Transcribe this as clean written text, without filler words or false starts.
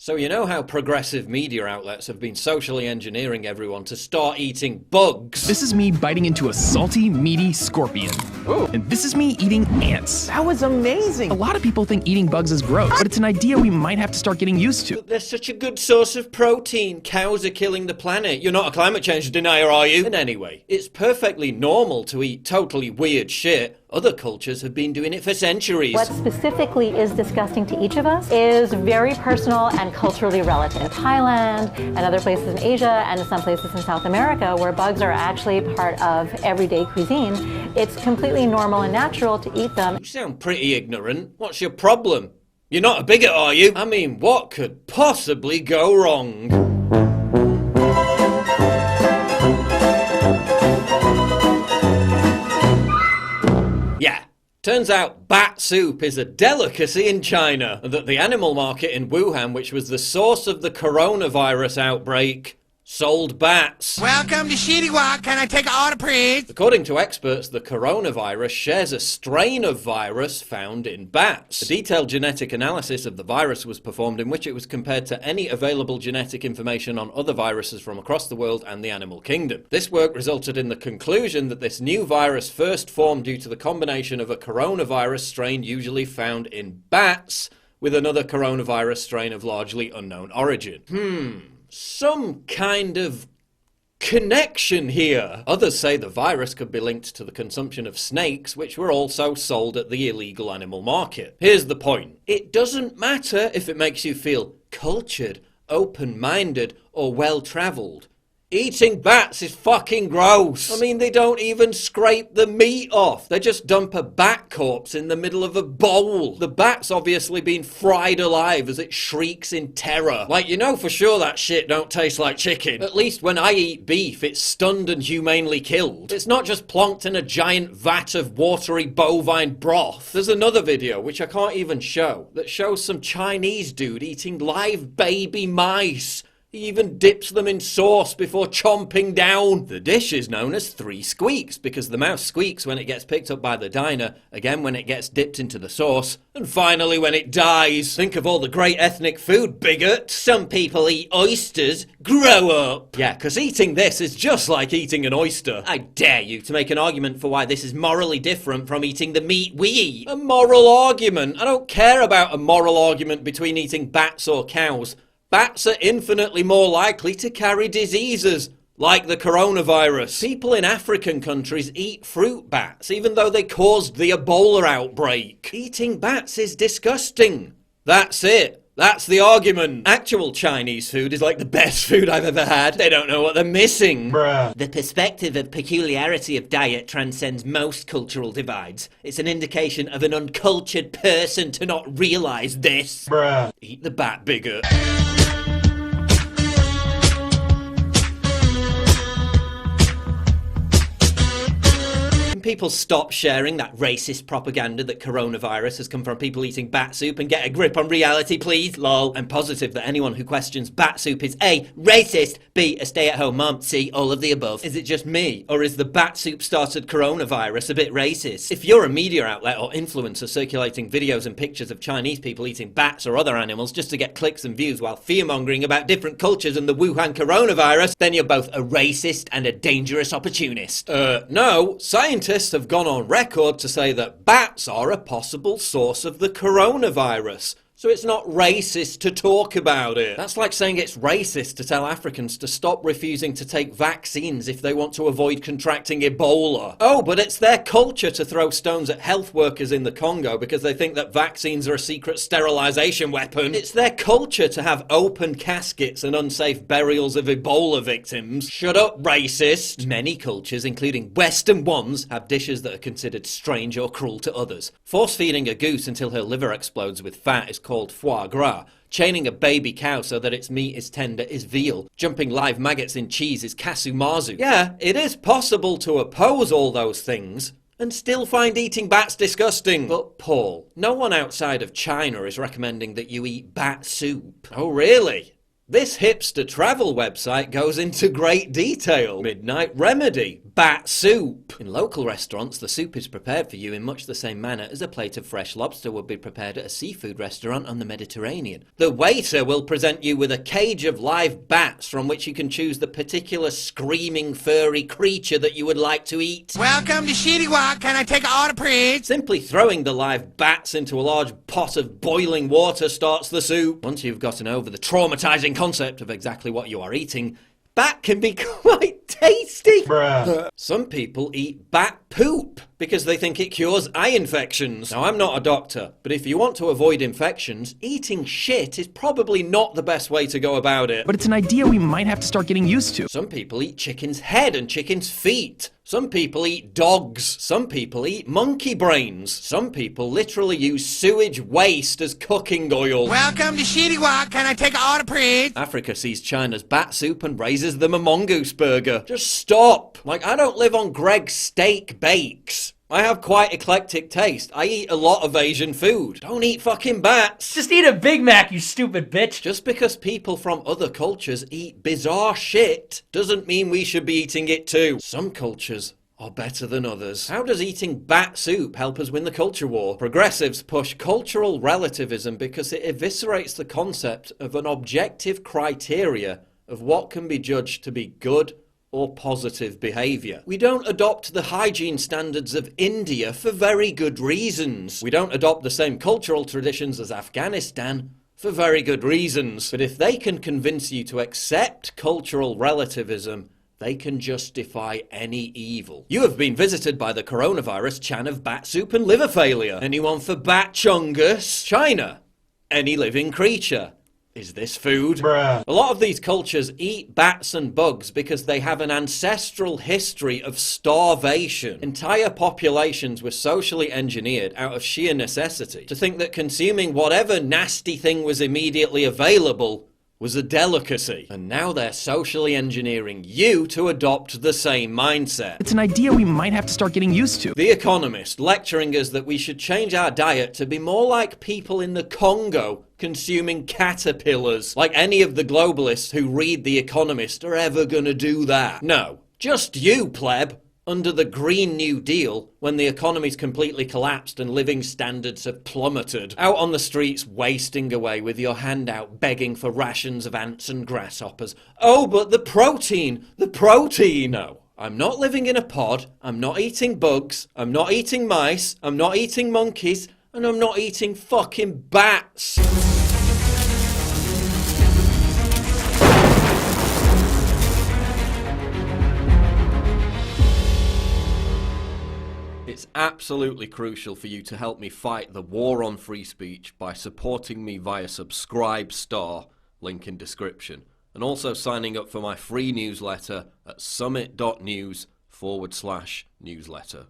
So you know how progressive media outlets have been socially engineering everyone to start eating bugs? This is me biting into a salty, meaty scorpion. Ooh. And this is me eating ants. That was amazing. A lot of people think eating bugs is gross, but it's an idea we might have to start getting used to. But they're such a good source of protein. Cows are killing the planet. You're not a climate change denier, are you? And anyway, it's perfectly normal to eat totally weird shit. Other cultures have been doing it for centuries. What specifically is disgusting to each of us is very personal and culturally relative. Thailand and other places in Asia and some places in South America where bugs are actually part of everyday cuisine, it's completely normal and natural to eat them. You sound pretty ignorant. What's your problem? You're not a bigot, are you? I mean, what could possibly go wrong? Turns out bat soup is a delicacy in China, and that the animal market in Wuhan, which was the source of the coronavirus outbreak, sold bats. Welcome to Shitty Walk. Can I take an order, please? According to experts, the coronavirus shares a strain of virus found in bats. A detailed genetic analysis of the virus was performed in which it was compared to any available genetic information on other viruses from across the world and the animal kingdom. This work resulted in the conclusion that this new virus first formed due to the combination of a coronavirus strain usually found in bats with another coronavirus strain of largely unknown origin. Some kind of connection here. Others say the virus could be linked to the consumption of snakes, which were also sold at the illegal animal market. Here's the point. It doesn't matter if it makes you feel cultured, open-minded, or well-travelled. Eating bats is fucking gross. I mean, they don't even scrape the meat off. They just dump a bat corpse in the middle of a bowl. The bat's obviously been fried alive as it shrieks in terror. Like, you know for sure that shit don't taste like chicken. At least when I eat beef, it's stunned and humanely killed. It's not just plonked in a giant vat of watery bovine broth. There's another video, which I can't even show, that shows some Chinese dude eating live baby mice. He even dips them in sauce before chomping down. The dish is known as Three Squeaks because the mouse squeaks when it gets picked up by the diner, again when it gets dipped into the sauce, and finally when it dies. Think of all the great ethnic food, bigot. Some people eat oysters. Grow up. Yeah, because eating this is just like eating an oyster. I dare you to make an argument for why this is morally different from eating the meat we eat. A moral argument? I don't care about a moral argument between eating bats or cows. Bats are infinitely more likely to carry diseases, like the coronavirus. People in African countries eat fruit bats, even though they caused the Ebola outbreak. Eating bats is disgusting. That's it. That's the argument. Actual Chinese food is like the best food I've ever had. They don't know what they're missing. Bruh. The perspective of peculiarity of diet transcends most cultural divides. It's an indication of an uncultured person to not realize this. Bruh. Eat the bat, bigot. People stop sharing that racist propaganda that coronavirus has come from people eating bat soup and get a grip on reality, please? Lol. I'm positive that anyone who questions bat soup is A, racist, B, a stay-at-home mom, C, all of the above. Is it just me? Or is the bat soup started coronavirus a bit racist? If you're a media outlet or influencer circulating videos and pictures of Chinese people eating bats or other animals just to get clicks and views while fear-mongering about different cultures and the Wuhan coronavirus, then you're both a racist and a dangerous opportunist. No, scientists have gone on record to say that bats are a possible source of the coronavirus. So it's not racist to talk about it. That's like saying it's racist to tell Africans to stop refusing to take vaccines if they want to avoid contracting Ebola. Oh, but it's their culture to throw stones at health workers in the Congo because they think that vaccines are a secret sterilization weapon. It's their culture to have open caskets and unsafe burials of Ebola victims. Shut up, racist. Many cultures, including Western ones, have dishes that are considered strange or cruel to others. Force-feeding a goose until her liver explodes with fat is called foie gras. Chaining a baby cow so that its meat is tender is veal. Jumping live maggots in cheese is kasumazu. Yeah, it is possible to oppose all those things and still find eating bats disgusting. But Paul, no one outside of China is recommending that you eat bat soup. Oh really? This hipster travel website goes into great detail. Midnight remedy, bat soup. In local restaurants, the soup is prepared for you in much the same manner as a plate of fresh lobster would be prepared at a seafood restaurant on the Mediterranean. The waiter will present you with a cage of live bats from which you can choose the particular screaming furry creature that you would like to eat. Welcome to Shitty Walk. Can I take an order, please? Simply throwing the live bats into a large pot of boiling water starts the soup. Once you've gotten over the traumatizing concept of exactly what you are eating, bat can be quite tasty. Bruh. Some people eat bat poop because they think it cures eye infections. Now, I'm not a doctor, but if you want to avoid infections, eating shit is probably not the best way to go about it. But it's an idea we might have to start getting used to. Some people eat chicken's head and chicken's feet. Some people eat dogs. Some people eat monkey brains. Some people literally use sewage waste as cooking oil. Welcome to Shitty Walk. Can I take an order, please? Africa sees China's bat soup and raises them a mongoose burger. Just stop. Like, I don't live on Greg's Steak Bakes. I have quite eclectic taste. I eat a lot of Asian food. Don't eat fucking bats. Just eat a Big Mac, you stupid bitch. Just because people from other cultures eat bizarre shit doesn't mean we should be eating it too. Some cultures are better than others. How does eating bat soup help us win the culture war? Progressives push cultural relativism because it eviscerates the concept of an objective criteria of what can be judged to be good or positive behaviour. We don't adopt the hygiene standards of India for very good reasons. We don't adopt the same cultural traditions as Afghanistan for very good reasons. But if they can convince you to accept cultural relativism, they can justify any evil. You have been visited by the coronavirus Chan of bat soup and liver failure. Anyone for bat chungus? China. Any living creature. Is this food? Bruh. A lot of these cultures eat bats and bugs because they have an ancestral history of starvation. Entire populations were socially engineered out of sheer necessity to think that consuming whatever nasty thing was immediately available was a delicacy. And now they're socially engineering you to adopt the same mindset. It's an idea we might have to start getting used to. The Economist lecturing us that we should change our diet to be more like people in the Congo consuming caterpillars. Like any of the globalists who read The Economist are ever gonna do that. No, just you, pleb. Under the Green New Deal, when the economy's completely collapsed and living standards have plummeted. Out on the streets wasting away with your hand out begging for rations of ants and grasshoppers. Oh, but the protein! The protein! No. I'm not living in a pod, I'm not eating bugs, I'm not eating mice, I'm not eating monkeys, and I'm not eating fucking bats. It's absolutely crucial for you to help me fight the war on free speech by supporting me via Subscribe Star, link in description, and also signing up for my free newsletter at summit.news/newsletter.